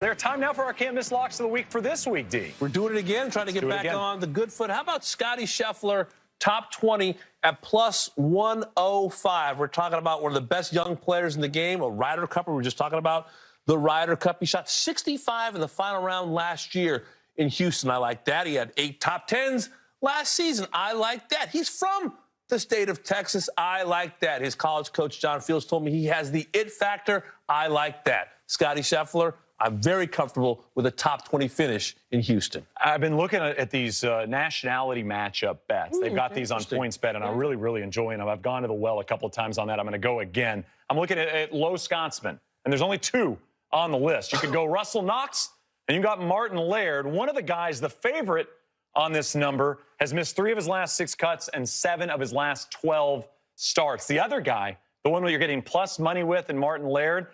Their time now for our can't miss locks of the week for this week, D. We're doing it again, trying to get back on the good foot. How about Scotty Scheffler, top 20 at plus 105? We're talking about one of the best young players in the game, a Ryder Cup. We were just talking about the Ryder Cup. He shot 65 in the final round last year in Houston. I like that. He had 8 top 10s last season. I like that. He's from the state of Texas. I like that. His college coach, John Fields, told me he has the it factor. I like that. Scotty Scheffler, I'm very comfortable with a top 20 finish in Houston. I've been looking at these nationality matchup bets. They've got these on PointsBet, and I'm really enjoying them. I've gone to the well a couple of times on that. I'm going to go again. I'm looking at low Scotsman, and there's only 2 on the list. You could go Russell Knox, and you got Martin Laird. One of the guys, the favorite on this number, has missed 3 of his last 6 cuts and 7 of his last 12 starts. The other guy, the one where you're getting plus money with, and Martin Laird,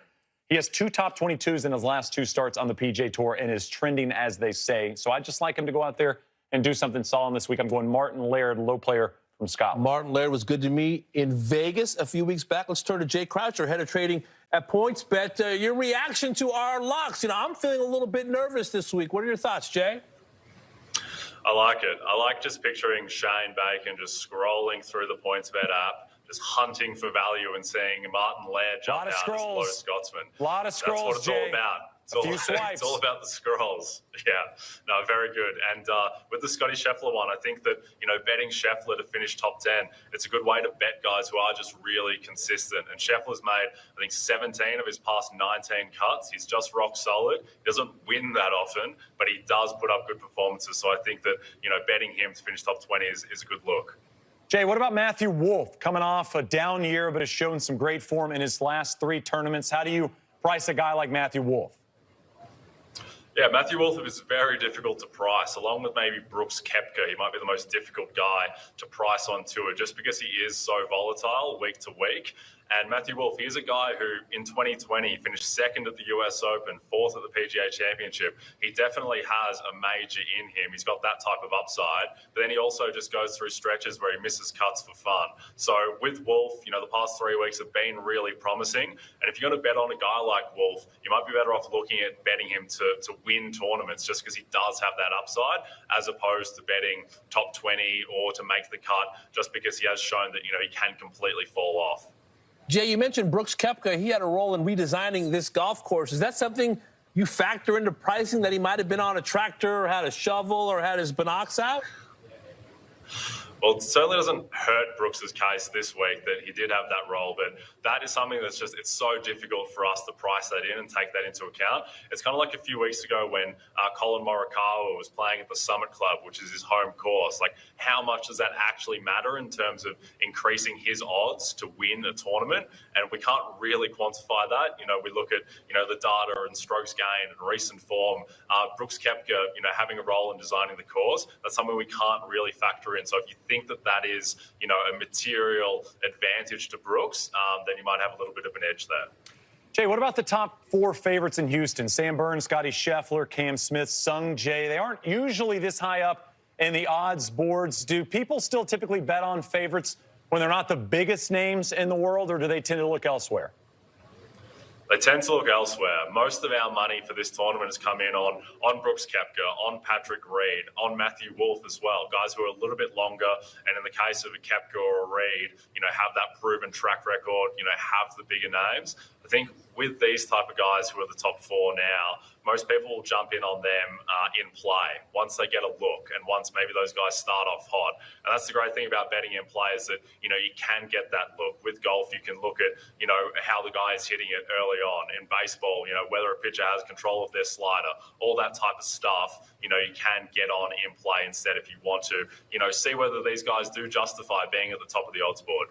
he has 2 top 22s in his last 2 starts on the PGA Tour and is trending, as they say. So I'd just like him to go out there and do something solid this week. I'm going Martin Laird, low player from Scotland. Martin Laird was good to me in Vegas a few weeks back. Let's turn to Jay Croucher, head of trading at PointsBet. Your reaction to our locks. I'm feeling a little bit nervous this week. What are your thoughts, Jay? I like it. I like just picturing Shane Bacon just scrolling through the PointsBet app, just hunting for value and seeing Martin Laird jump out as low Scotsman. A lot of scrolls, That's what it's all about. It's all about the scrolls. Yeah, no, very good. And with the Scotty Scheffler one, I think that, betting Scheffler to finish top 10, it's a good way to bet guys who are just really consistent. And Scheffler's made, I think, 17 of his past 19 cuts. He's just rock solid. He doesn't win that often, but he does put up good performances. So I think that, betting him to finish top 20 is a good look. Jay, what about Matthew Wolff, coming off a down year but has shown some great form in his last 3 tournaments? How do you price a guy like Matthew Wolff? Yeah, Matthew Wolff is very difficult to price. Along with maybe Brooks Koepka, he might be the most difficult guy to price on tour just because he is so volatile week to week. And Matthew Wolff, he's a guy who in 2020 finished 2nd at the US Open, 4th at the PGA Championship. He definitely has a major in him. He's got that type of upside. But then he also just goes through stretches where he misses cuts for fun. So with Wolff, the past 3 weeks have been really promising. And if you're going to bet on a guy like Wolff, you might be better off looking at betting him to win tournaments just because he does have that upside, as opposed to betting top 20 or to make the cut just because he has shown that, he can completely fall off. Jay, you mentioned Brooks Koepka. He had a role in redesigning this golf course. Is that something you factor into pricing, that he might have been on a tractor or had a shovel or had his binocs out? Well, it certainly doesn't hurt Brooks's case this week that he did have that role, but that is something that's just, it's so difficult for us to price that in and take that into account. It's kind of like a few weeks ago when Colin Morikawa was playing at the Summit Club, which is his home course. Like, how much does that actually matter in terms of increasing his odds to win a tournament? And we can't really quantify that. We look at, the data and strokes gained and recent form. Brooks Koepka, having a role in designing the course, that's something we can't really factor in. So if you think that is, a material advantage to Brooks, then you might have a little bit of an edge there. Jay, what about the top 4 favorites in Houston? Sam Burns, Scotty Scheffler, Cam Smith, Sung Jae. They aren't usually this high up in the odds boards. Do people still typically bet on favorites when they're not the biggest names in the world, or do they tend to look elsewhere? They tend to look elsewhere. Most of our money for this tournament has come in on Brooks Koepka, on Patrick Reed, on Matthew Wolff as well, guys who are a little bit longer, and in the case of a Koepka or a Reed, have that proven track record, have the bigger names. I think with these type of guys who are the top 4 now, most people will jump in on them in play once they get a look and once maybe those guys start off hot. And that's the great thing about betting in play is that, you can get that look. With golf, you can look at, how the guy is hitting it early on. In baseball, whether a pitcher has control of their slider, all that type of stuff, you can get on in play instead if you want to, see whether these guys do justify being at the top of the odds board.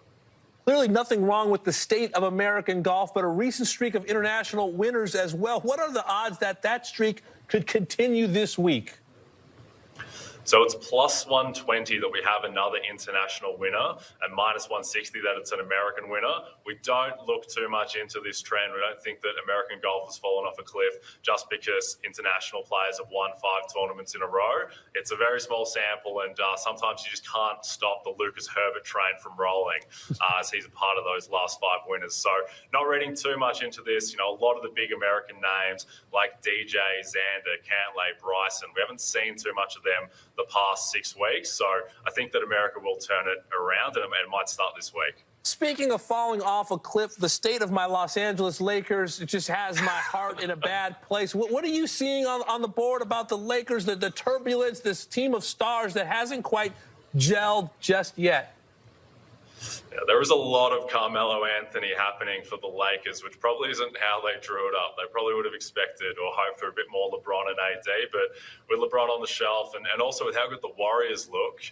Clearly nothing wrong with the state of American golf, but a recent streak of international winners as well. What are the odds that streak could continue this week? So it's plus 120 that we have another international winner and minus 160 that it's an American winner. We don't look too much into this trend. We don't think that American golf has fallen off a cliff just because international players have won 5 tournaments in a row. It's a very small sample, and sometimes you just can't stop the Lucas Herbert train from rolling as he's a part of those last 5 winners. So not reading too much into this. A lot of the big American names like DJ, Xander, Cantlay, Bryson, we haven't seen too much of them the past 6 weeks. So I think that America will turn it around, and it might start this week. Speaking of falling off a cliff, the state of my Los Angeles Lakers just has my heart in a bad place. What are you seeing on the board about the Lakers, the turbulence, this team of stars that hasn't quite gelled just yet? Yeah, there was a lot of Carmelo Anthony happening for the Lakers, which probably isn't how they drew it up. They probably would have expected or hoped for a bit more LeBron and AD, but with LeBron on the shelf and also with how good the Warriors look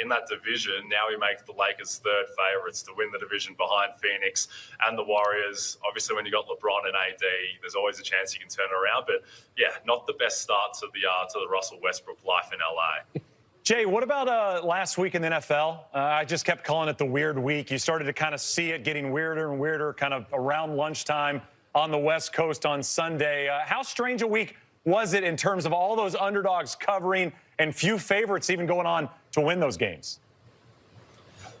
in that division, now we make the Lakers 3rd favourites to win the division behind Phoenix and the Warriors. Obviously, when you got LeBron and AD, there's always a chance you can turn it around. But yeah, not the best start to the Russell Westbrook life in LA. Jay, what about last week in the NFL? I just kept calling it the weird week. You started to kind of see it getting weirder and weirder kind of around lunchtime on the West Coast on Sunday. How strange a week was it in terms of all those underdogs covering and few favorites even going on to win those games?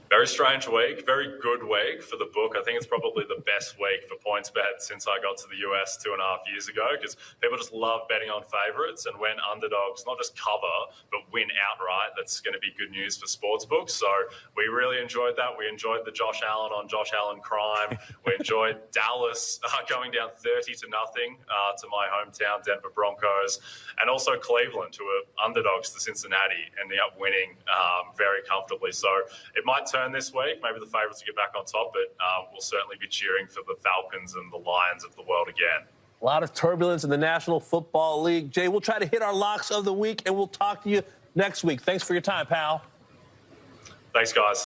Very strange week, very good week for the book. I think it's probably the best week for PointsBet since I got to the US 2.5 years ago, because people just love betting on favourites, and when underdogs not just cover but win outright, that's going to be good news for sportsbooks. So we really enjoyed that. We enjoyed the Josh Allen on Josh Allen crime. We enjoyed Dallas going down 30-0 to my hometown Denver Broncos, and also Cleveland, who were underdogs to Cincinnati, ending up winning very comfortably. So it might turn this week. Maybe the favourites will get back on top, but we'll certainly be cheering for the Falcons and the Lions of the world again. A lot of turbulence in the National Football League. Jay, we'll try to hit our locks of the week, and we'll talk to you next week. Thanks for your time, pal. Thanks, guys.